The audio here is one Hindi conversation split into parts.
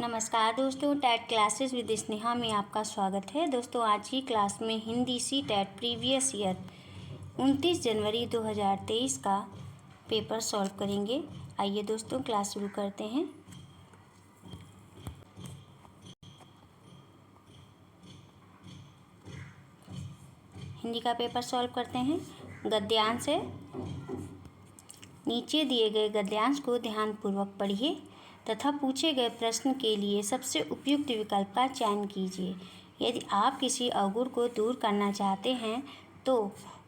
नमस्कार दोस्तों, टैट क्लासेस विद स्नेहा में आपका स्वागत है। दोस्तों आज की क्लास में हिंदी सी टैट प्रीवियस ईयर 29 जनवरी 2023 का पेपर सॉल्व करेंगे। आइए दोस्तों क्लास शुरू करते हैं। हिंदी का पेपर सॉल्व करते हैं। गद्यांश है। नीचे दिए गए गद्यांश को ध्यानपूर्वक पढ़िए तथा पूछे गए प्रश्न के लिए सबसे उपयुक्त विकल्प का चयन कीजिए। यदि आप किसी अवगुण को दूर करना चाहते हैं तो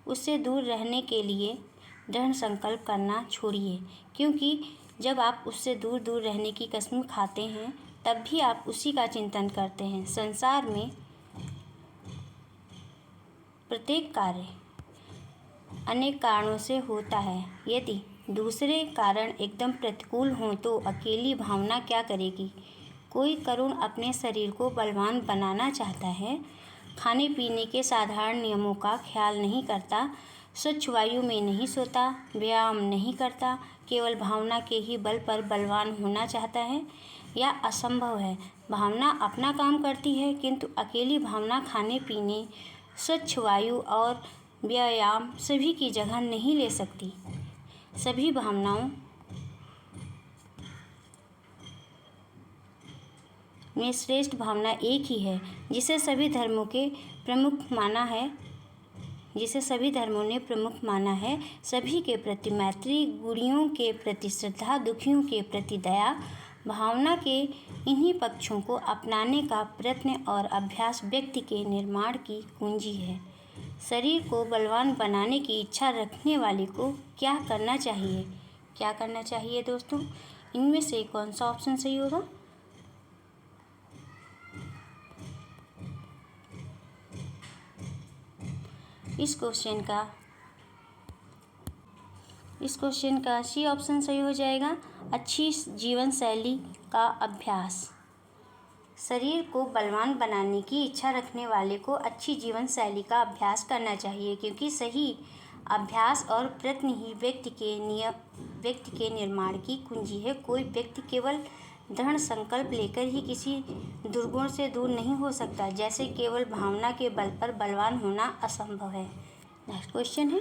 उससे दूर रहने के लिए दृढ़ संकल्प करना छोड़िए, क्योंकि जब आप उससे दूर दूर रहने की कसम खाते हैं तब भी आप उसी का चिंतन करते हैं। संसार में प्रत्येक कार्य अनेक कारणों से होता है। यदि दूसरे कारण एकदम प्रतिकूल हों तो अकेली भावना क्या करेगी। कोई करुण अपने शरीर को बलवान बनाना चाहता है, खाने पीने के साधारण नियमों का ख्याल नहीं करता, स्वच्छ वायु में नहीं सोता, व्यायाम नहीं करता, केवल भावना के ही बल पर बलवान होना चाहता है। यह असंभव है। भावना अपना काम करती है, किंतु अकेली भावना खाने पीने, स्वच्छ वायु और व्यायाम सभी की जगह नहीं ले सकती। सभी भावनाओं में श्रेष्ठ भावना एक ही है, जिसे सभी धर्मों ने प्रमुख माना है। सभी के प्रति मैत्री, गुणियों के प्रति श्रद्धा, दुखियों के प्रति दया। भावना के इन्हीं पक्षों को अपनाने का प्रयत्न और अभ्यास व्यक्ति के निर्माण की कुंजी है। शरीर को बलवान बनाने की इच्छा रखने वाले को क्या करना चाहिए? क्या करना चाहिए दोस्तों? इनमें से कौन सा ऑप्शन सही होगा? इस क्वेश्चन का सी ऑप्शन सही हो जाएगा। अच्छी जीवन शैली का अभ्यास। शरीर को बलवान बनाने की इच्छा रखने वाले को अच्छी जीवन शैली का अभ्यास करना चाहिए, क्योंकि सही अभ्यास और प्रयत्न ही व्यक्ति के निर्माण की कुंजी है। कोई व्यक्ति केवल दृढ़ संकल्प लेकर ही किसी दुर्गुण से दूर नहीं हो सकता, जैसे केवल भावना के बल पर बलवान होना असंभव है। नेक्स्ट क्वेश्चन है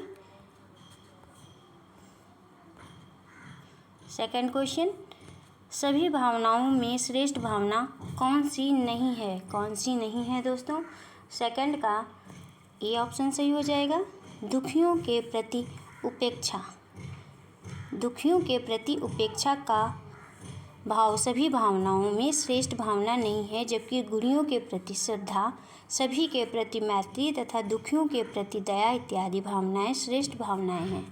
सेकंड क्वेश्चन। सभी भावनाओं में श्रेष्ठ भावना कौन सी नहीं है? कौन सी नहीं है दोस्तों? सेकंड का ए ऑप्शन सही हो जाएगा। दुखियों के प्रति उपेक्षा। दुखियों के प्रति उपेक्षा का भाव सभी भावनाओं में श्रेष्ठ भावना नहीं है, जबकि गुणियों के प्रति श्रद्धा, सभी के प्रति मैत्री तथा दुखियों के प्रति दया इत्यादि भावनाएं श्रेष्ठ भावनाएं हैं।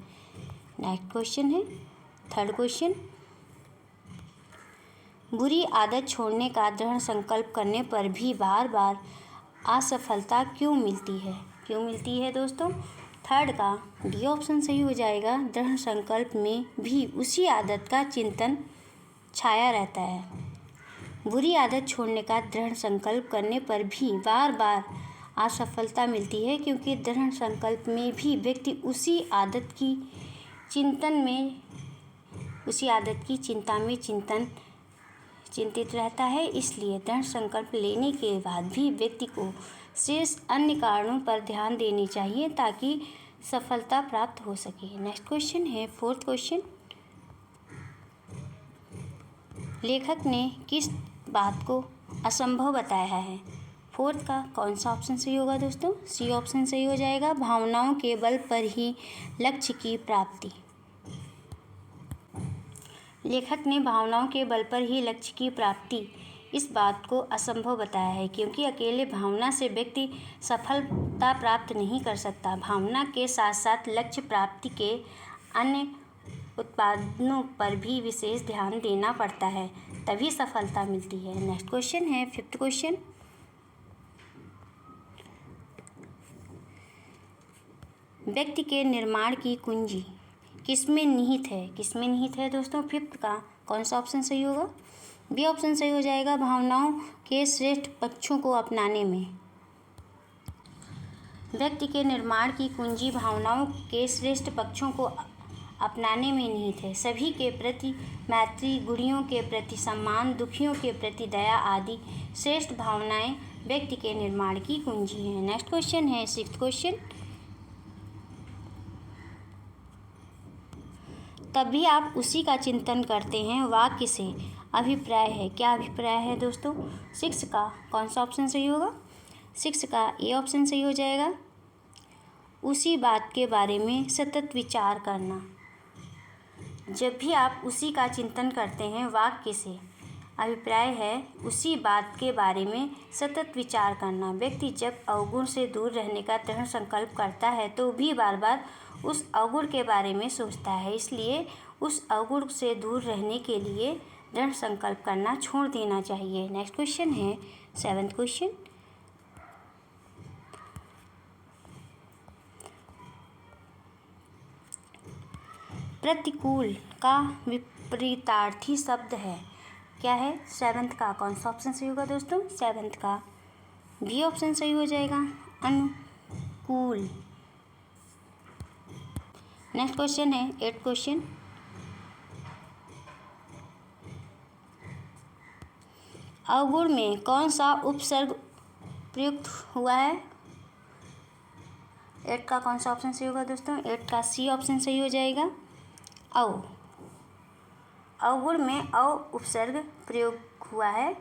नेक्स्ट क्वेश्चन है थर्ड क्वेश्चन। बुरी आदत छोड़ने का दृढ़ संकल्प करने पर भी बार बार असफलता क्यों मिलती है? क्यों मिलती है दोस्तों? थर्ड का डी ऑप्शन सही हो जाएगा। दृढ़ संकल्प में भी उसी आदत का चिंतन छाया रहता है। बुरी आदत छोड़ने का दृढ़ संकल्प करने पर भी बार बार असफलता मिलती है, क्योंकि दृढ़ संकल्प में भी व्यक्ति उसी आदत की चिंता में चिंतित रहता है। इसलिए दृढ़ संकल्प लेने के बाद भी व्यक्ति को शेष अन्य कारणों पर ध्यान देनी चाहिए ताकि सफलता प्राप्त हो सके। नेक्स्ट क्वेश्चन है फोर्थ क्वेश्चन। लेखक ने किस बात को असंभव बताया है? फोर्थ का कौन सा ऑप्शन सही होगा दोस्तों? सी ऑप्शन सही हो जाएगा। भावनाओं के बल पर ही लक्ष्य की प्राप्ति। लेखक ने भावनाओं के बल पर ही लक्ष्य की प्राप्ति इस बात को असंभव बताया है, क्योंकि अकेले भावना से व्यक्ति सफलता प्राप्त नहीं कर सकता। भावना के साथ साथ लक्ष्य प्राप्ति के अन्य उत्पादनों पर भी विशेष ध्यान देना पड़ता है, तभी सफलता मिलती है। नेक्स्ट क्वेश्चन है फिफ्थ क्वेश्चन। व्यक्ति के निर्माण की कुंजी किसमें निहित है? किसमें निहित है दोस्तों? फिफ्थ का कौन सा ऑप्शन सही होगा? बी ऑप्शन सही हो जाएगा। भावनाओं के श्रेष्ठ पक्षों को अपनाने में। व्यक्ति के निर्माण की कुंजी भावनाओं के श्रेष्ठ पक्षों को अपनाने में निहित है। सभी के प्रति मैत्री, गुणियों के प्रति सम्मान, दुखियों के प्रति दया आदि श्रेष्ठ भावनाएं व्यक्ति के निर्माण की कुंजी हैं। नेक्स्ट क्वेश्चन है 6th क्वेश्चन। तभी आप उसी का चिंतन करते हैं वाक्य से अभिप्राय है। क्या अभिप्राय है दोस्तों? 6 का कौन सा ऑप्शन सही होगा? 6 का ए ऑप्शन सही हो जाएगा। उसी बात के बारे में सतत विचार करना। जब भी आप उसी का चिंतन करते हैं वाक्य से अभिप्राय है उसी बात के बारे में सतत विचार करना। व्यक्ति जब अवगुण से दूर रहने का दृढ़ संकल्प करता है तो भी बार बार उस अवगुण के बारे में सोचता है। इसलिए उस अवगुण से दूर रहने के लिए दृढ़ संकल्प करना छोड़ देना चाहिए। नेक्स्ट क्वेश्चन है 7th क्वेश्चन। प्रतिकूल का विपरीतार्थी शब्द है। क्या है? 7th का कौन सा ऑप्शन सही होगा दोस्तों? 7th का बी ऑप्शन सही हो जाएगा, अनुकूल। नेक्स्ट क्वेश्चन है 8th क्वेश्चन। अवगुण में कौन सा उपसर्ग प्रयुक्त हुआ है? 8 का कौन सा ऑप्शन सही होगा दोस्तों? 8 का सी ऑप्शन सही हो जाएगा, अव। अवगुण में अव उपसर्ग प्रयोग हुआ है।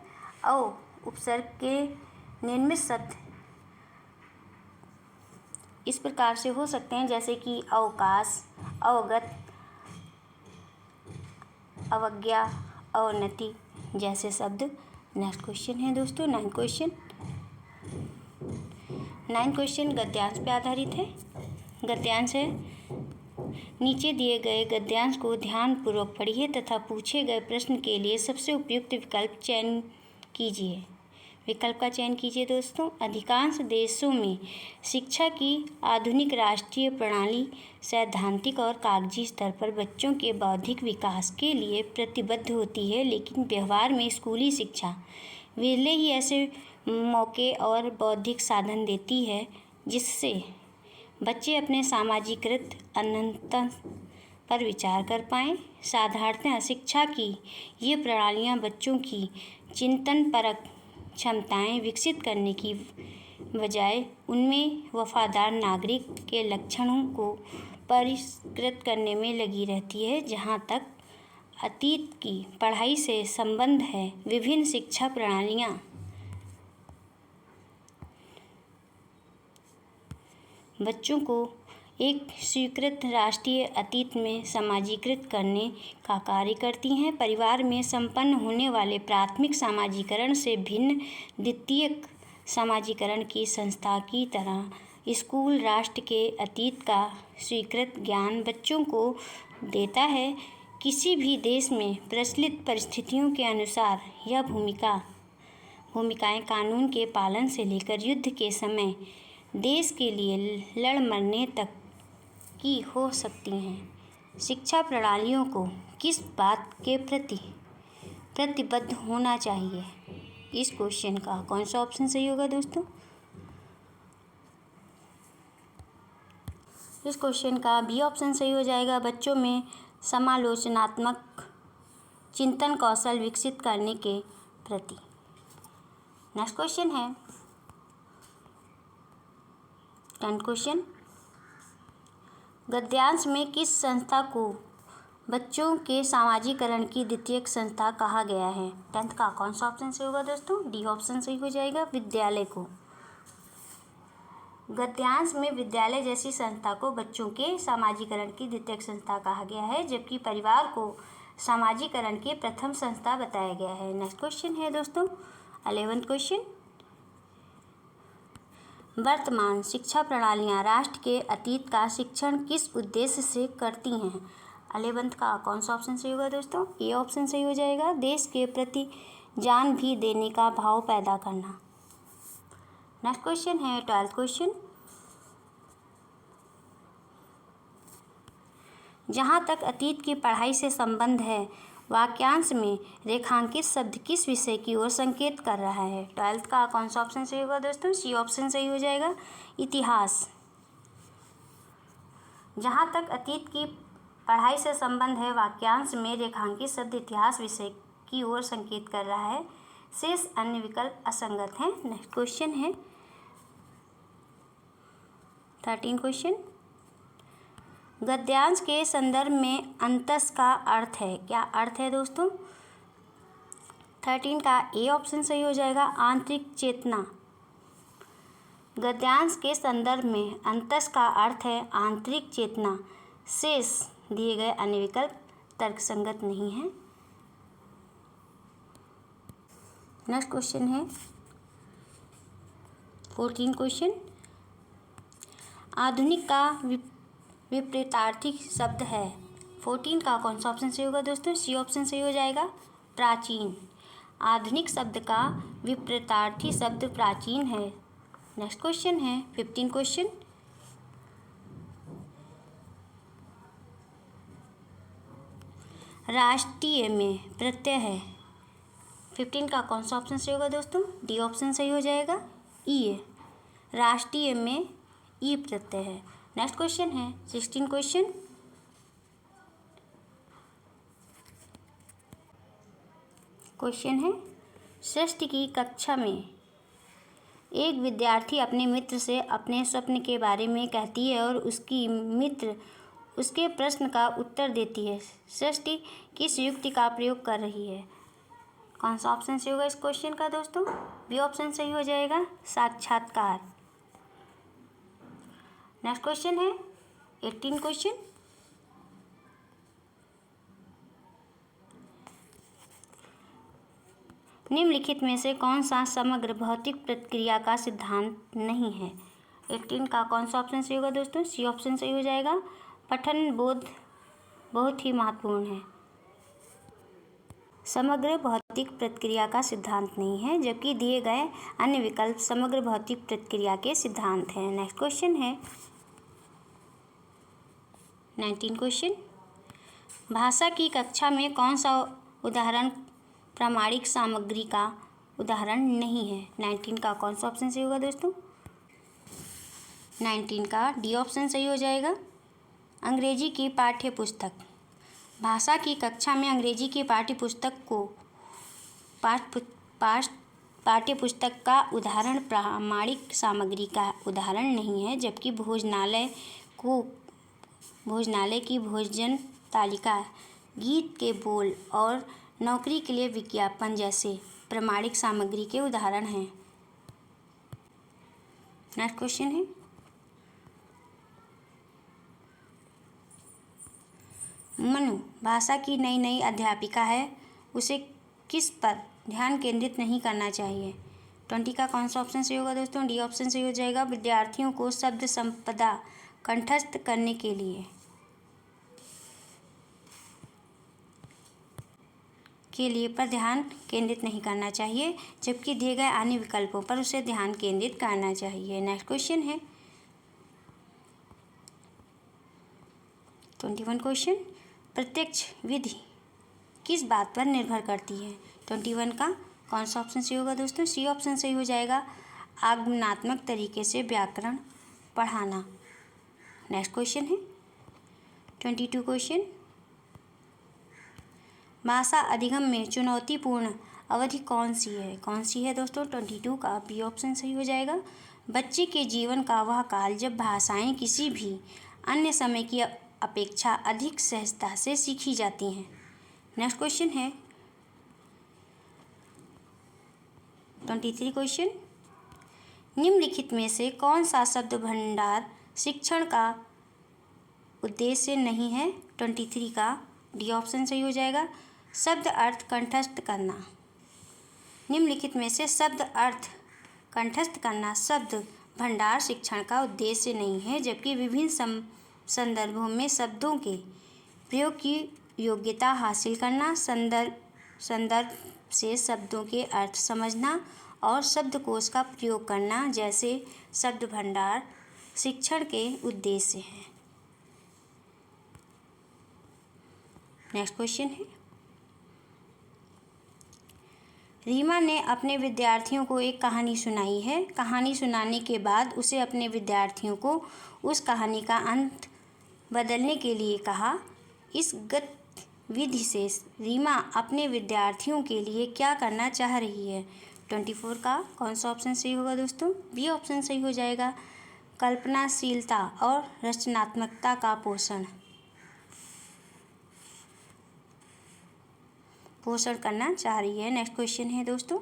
अव उपसर्ग के निर्मित शब्द इस प्रकार से हो सकते हैं जैसे कि अवकाश, अवगत, अवज्ञा, अवनति जैसे शब्द। नेक्स्ट क्वेश्चन है दोस्तों 9th क्वेश्चन। 9th क्वेश्चन गद्यांश पे आधारित है। गद्यांश है, नीचे दिए गए गद्यांश को ध्यानपूर्वक पढ़िए तथा पूछे गए प्रश्न के लिए सबसे उपयुक्त विकल्प चयन कीजिए। विकल्प का चयन कीजिए दोस्तों। अधिकांश देशों में शिक्षा की आधुनिक राष्ट्रीय प्रणाली सैद्धांतिक और कागजी स्तर पर बच्चों के बौद्धिक विकास के लिए प्रतिबद्ध होती है, लेकिन व्यवहार में स्कूली शिक्षा विरले ही ऐसे मौके और बौद्धिक साधन देती है जिससे बच्चे अपने सामाजिकृत अनंतता पर विचार कर पाएँ। साधारणतः शिक्षा की ये प्रणालियाँ बच्चों की चिंतनपरक क्षमताएं विकसित करने की बजाय उनमें वफादार नागरिक के लक्षणों को परिष्कृत करने में लगी रहती है। जहाँ तक अतीत की पढ़ाई से संबंध है, विभिन्न शिक्षा प्रणालियाँ बच्चों को एक स्वीकृत राष्ट्रीय अतीत में समाजीकृत करने का कार्य करती हैं। परिवार में संपन्न होने वाले प्राथमिक समाजीकरण से भिन्न द्वितीयक समाजीकरण की संस्था की तरह स्कूल राष्ट्र के अतीत का स्वीकृत ज्ञान बच्चों को देता है। किसी भी देश में प्रचलित परिस्थितियों के अनुसार यह भूमिकाएं कानून के पालन से लेकर युद्ध के समय देश के लिए लड़ मरने तक की हो सकती हैं। शिक्षा प्रणालियों को किस बात के प्रति प्रतिबद्ध होना चाहिए? इस क्वेश्चन का कौन सा ऑप्शन सही होगा दोस्तों? इस क्वेश्चन का बी ऑप्शन सही हो जाएगा, बच्चों में समालोचनात्मक चिंतन कौशल विकसित करने के प्रति। नेक्स्ट क्वेश्चन है 10th क्वेश्चन। गद्यांश में किस संस्था को बच्चों के सामाजीकरण की द्वितीयक संस्था कहा गया है? 10th का कौन सा ऑप्शन सही होगा दोस्तों? डी ऑप्शन सही हो जाएगा, विद्यालय को। गद्यांश में विद्यालय जैसी संस्था को बच्चों के सामाजीकरण की द्वितीयक संस्था कहा गया है, जबकि परिवार को सामाजीकरण की प्रथम संस्था बताया गया है। नेक्स्ट क्वेश्चन है दोस्तों 11th क्वेश्चन। वर्तमान शिक्षा प्रणालियाँ राष्ट्र के अतीत का शिक्षण किस उद्देश्य से करती हैं? 11th का कौन सा ऑप्शन सही होगा दोस्तों? ए ऑप्शन सही हो जाएगा, देश के प्रति जान भी देने का भाव पैदा करना। नेक्स्ट क्वेश्चन है 12th क्वेश्चन। जहाँ तक अतीत की पढ़ाई से संबंध है, वाक्यांश में रेखांकित शब्द किस विषय की ओर संकेत कर रहा है? 12th का कौन सा ऑप्शन सही होगा दोस्तों? सी ऑप्शन सही हो जाएगा, इतिहास। जहाँ तक अतीत की पढ़ाई से संबंध है। वाक्यांश में रेखांकित शब्द इतिहास विषय की ओर संकेत कर रहा है। शेष अन्य विकल्प असंगत हैं। नेक्स्ट क्वेश्चन है 13 क्वेश्चन। गद्यांश के संदर्भ में अंतस का अर्थ है। क्या अर्थ है दोस्तों? 13 का ए ऑप्शन सही हो जाएगा, आंतरिक चेतना। गद्यांश के संदर्भ में अंतस का अर्थ है आंतरिक चेतना। शेष दिए गए अन्य विकल्प तर्कसंगत नहीं है। नेक्स्ट क्वेश्चन है 14 क्वेश्चन। आधुनिक का विपरीतार्थी शब्द है। 14 का कौन सा ऑप्शन सही होगा दोस्तों? सी ऑप्शन सही हो जाएगा, प्राचीन। आधुनिक शब्द का विपरीतार्थी शब्द प्राचीन है। नेक्स्ट क्वेश्चन है 15 क्वेश्चन। राष्ट्रीय में प्रत्यय है। 15 का कौन सा ऑप्शन सही होगा दोस्तों? डी ऑप्शन सही हो जाएगा, ई। राष्ट्रीय में ई प्रत्यय है। नेक्स्ट क्वेश्चन है 16 क्वेश्चन। क्वेश्चन है षष्ठ की कक्षा में एक विद्यार्थी अपने मित्र से अपने स्वप्न के बारे में कहती है और उसकी मित्र उसके प्रश्न का उत्तर देती है। षष्ठी किस युक्ति का प्रयोग कर रही है? कौन सा ऑप्शन सही होगा इस क्वेश्चन का दोस्तों? बी ऑप्शन सही हो जाएगा, साक्षात्कार। नेक्स्ट क्वेश्चन है 18 क्वेश्चन। निम्नलिखित में से कौन सा समग्र भौतिक प्रक्रिया का सिद्धांत नहीं है? 18 का कौन सा ऑप्शन सही होगा दोस्तों? सी ऑप्शन सही हो जाएगा, पठन बोध बहुत ही महत्वपूर्ण है। समग्र भौतिक प्रक्रिया का सिद्धांत नहीं है, जबकि दिए गए अन्य विकल्प समग्र भौतिक प्रक्रिया के सिद्धांत हैं। नेक्स्ट क्वेश्चन है 19 क्वेश्चन। भाषा की कक्षा में कौन सा उदाहरण प्रामाणिक सामग्री का उदाहरण नहीं है? 19 का कौन सा ऑप्शन सही होगा दोस्तों? 19 का डी ऑप्शन सही हो जाएगा, अंग्रेजी की पाठ्य पुस्तक। भाषा की कक्षा में अंग्रेजी की पाठ्य पुस्तक को पाठ्य पुस्तक का उदाहरण प्रामाणिक सामग्री का उदाहरण नहीं है, जबकि भोजनालय की भोजन तालिका, गीत के बोल और नौकरी के लिए विज्ञापन जैसे प्रामाणिक सामग्री के उदाहरण हैं। नेक्स्ट क्वेश्चन है मनु भाषा की नई अध्यापिका है, उसे किस पर ध्यान केंद्रित नहीं करना चाहिए? 20 का कौन सा ऑप्शन सही होगा दोस्तों? डी ऑप्शन सही हो जाएगा, विद्यार्थियों को शब्द संपदा कंठस्थ करने के लिए पर ध्यान केंद्रित नहीं करना चाहिए, जबकि दिए गए अन्य विकल्पों पर उसे ध्यान केंद्रित करना चाहिए। नेक्स्ट क्वेश्चन है 21 क्वेश्चन। प्रत्यक्ष विधि किस बात पर निर्भर करती है? 21 का कौन सा ऑप्शन सही होगा दोस्तों? सी ऑप्शन सही हो जाएगा, आगमनात्मक तरीके से व्याकरण पढ़ाना। नेक्स्ट क्वेश्चन है 22 क्वेश्चन। भाषा अधिगम में चुनौतीपूर्ण अवधि कौन सी है दोस्तों? 22 का बी ऑप्शन सही हो जाएगा, बच्चे के जीवन का वह काल जब भाषाएं किसी भी अन्य समय की अपेक्षा अधिक सहजता से सीखी जाती हैं। नेक्स्ट क्वेश्चन है 23 क्वेश्चन। निम्नलिखित में से कौन सा शब्द भंडार शिक्षण का उद्देश्य नहीं है? 23 का डी ऑप्शन सही हो जाएगा, शब्द अर्थ कंठस्थ करना। निम्नलिखित में से शब्द अर्थ कंठस्थ करना शब्द भंडार शिक्षण का उद्देश्य नहीं है, जबकि विभिन्न संदर्भों में शब्दों के प्रयोग की योग्यता हासिल करना, संदर्भ से शब्दों के अर्थ समझना और शब्दकोश का प्रयोग करना जैसे शब्द भंडार शिक्षण के उद्देश्य हैं। नेक्स्ट क्वेश्चन है रीमा ने अपने विद्यार्थियों को एक कहानी सुनाई है। कहानी सुनाने के बाद उसे अपने विद्यार्थियों को उस कहानी का अंत बदलने के लिए कहा। इस गतिविधि से रीमा अपने विद्यार्थियों के लिए क्या करना चाह रही है? 24 का कौन सा ऑप्शन सही होगा दोस्तों? बी ऑप्शन सही हो जाएगा। कल्पनाशीलता और रचनात्मकता का पोषण करना चाह रही है। नेक्स्ट क्वेश्चन है दोस्तों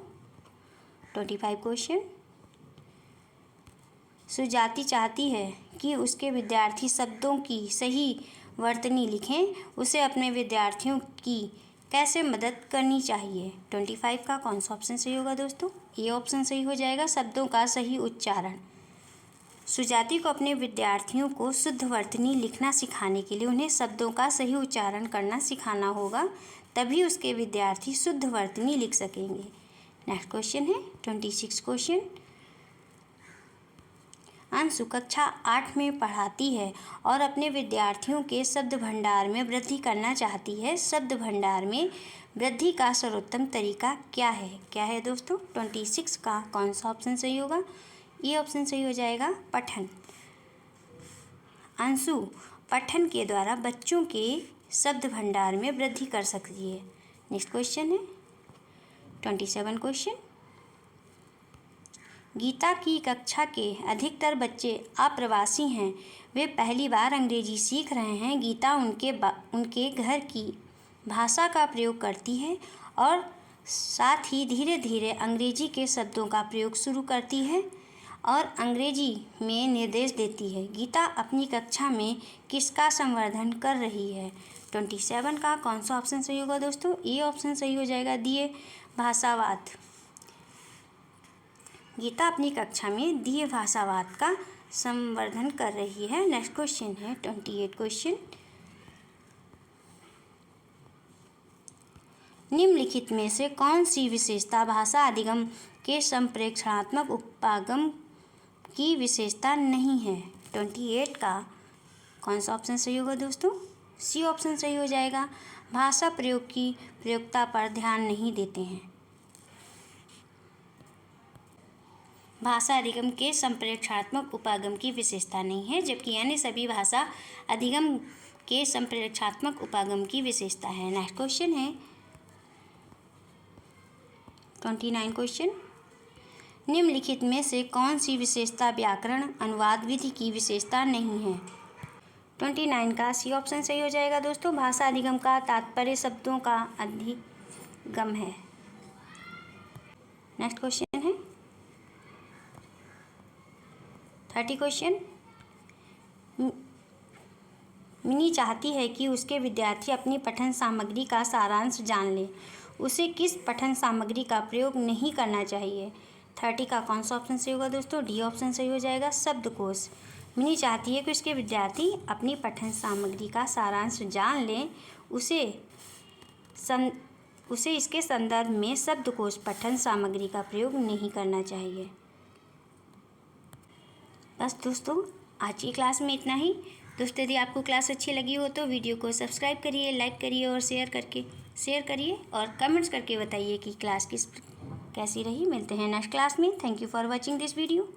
25 क्वेश्चन। सुजाति चाहती है कि उसके विद्यार्थी शब्दों की सही वर्तनी लिखें। उसे अपने विद्यार्थियों की कैसे मदद करनी चाहिए? 25 का कौन सा ऑप्शन सही होगा दोस्तों? ए ऑप्शन सही हो जाएगा। शब्दों का सही उच्चारण। सुजाति को अपने विद्यार्थियों को शुद्ध वर्तनी लिखना सिखाने के लिए उन्हें शब्दों का सही उच्चारण करना सिखाना होगा, तभी उसके विद्यार्थी शुद्ध वर्तनी लिख सकेंगे। नेक्स्ट क्वेश्चन है 26 क्वेश्चन। अंशु कक्षा 8 में पढ़ाती है और अपने विद्यार्थियों के शब्द भंडार में वृद्धि करना चाहती है। शब्द भंडार में वृद्धि का सर्वोत्तम तरीका क्या है? क्या है दोस्तों? 26 का कौन सा ऑप्शन सही होगा? ये ऑप्शन सही हो जाएगा, पठन। अंशु पठन के द्वारा बच्चों के शब्द भंडार में वृद्धि कर सकती है। नेक्स्ट क्वेश्चन है 27 क्वेश्चन। गीता की कक्षा के अधिकतर बच्चे अप्रवासी हैं। वे पहली बार अंग्रेजी सीख रहे हैं। गीता उनके घर की भाषा का प्रयोग करती है और साथ ही धीरे धीरे अंग्रेजी के शब्दों का प्रयोग शुरू करती है और अंग्रेजी में निर्देश देती है। गीता अपनी कक्षा में किसका संवर्धन कर रही है? 27 का कौन सा ऑप्शन सही होगा दोस्तों? ए ऑप्शन सही हो जाएगा, दिए भाषावाद। गीता अपनी कक्षा में दिए भाषावाद का संवर्धन कर रही है। नेक्स्ट क्वेश्चन है 28 क्वेश्चन। निम्नलिखित में से कौन सी विशेषता भाषा अधिगम के संप्रेक्षणात्मक उपागम की विशेषता नहीं है? 28 का कौन सा ऑप्शन सही होगा दोस्तों? सी ऑप्शन सही हो जाएगा। भाषा प्रयोग की प्रयोगता पर ध्यान नहीं देते हैं। भाषा अधिगम के संप्रेक्षणात्मक उपागम की विशेषता नहीं है, जबकि अन्य सभी भाषा अधिगम के संप्रेक्षणात्मक उपागम की विशेषता है। नेक्स्ट क्वेश्चन है 29 क्वेश्चन। निम्नलिखित में से कौन सी विशेषता व्याकरण अनुवाद विधि की विशेषता नहीं है? 29 का सी ऑप्शन सही हो जाएगा दोस्तों। भाषा अधिगम का तात्पर्य शब्दों का अधिगम है। नेक्स्ट क्वेश्चन है 30 क्वेश्चन। मिनी चाहती है कि उसके विद्यार्थी अपनी पठन सामग्री का सारांश जान लें। उसे किस पठन सामग्री का प्रयोग नहीं करना चाहिए? 30 का कौन सा ऑप्शन सही होगा दोस्तों? डी ऑप्शन सही हो जाएगा, शब्दकोश। मिनी चाहती है कि उसके विद्यार्थी अपनी पठन सामग्री का सारांश जान लें। उसे इसके संदर्भ में शब्दकोश पठन सामग्री का प्रयोग नहीं करना चाहिए। बस दोस्तों, आज की क्लास में इतना ही। दोस्तों, यदि आपको क्लास अच्छी लगी हो तो वीडियो को सब्सक्राइब करिए, लाइक करिए और शेयर करिए और कमेंट्स करके बताइए कि क्लास कैसी रही। मिलते हैं नेक्स्ट क्लास में। Thank you for watching this video.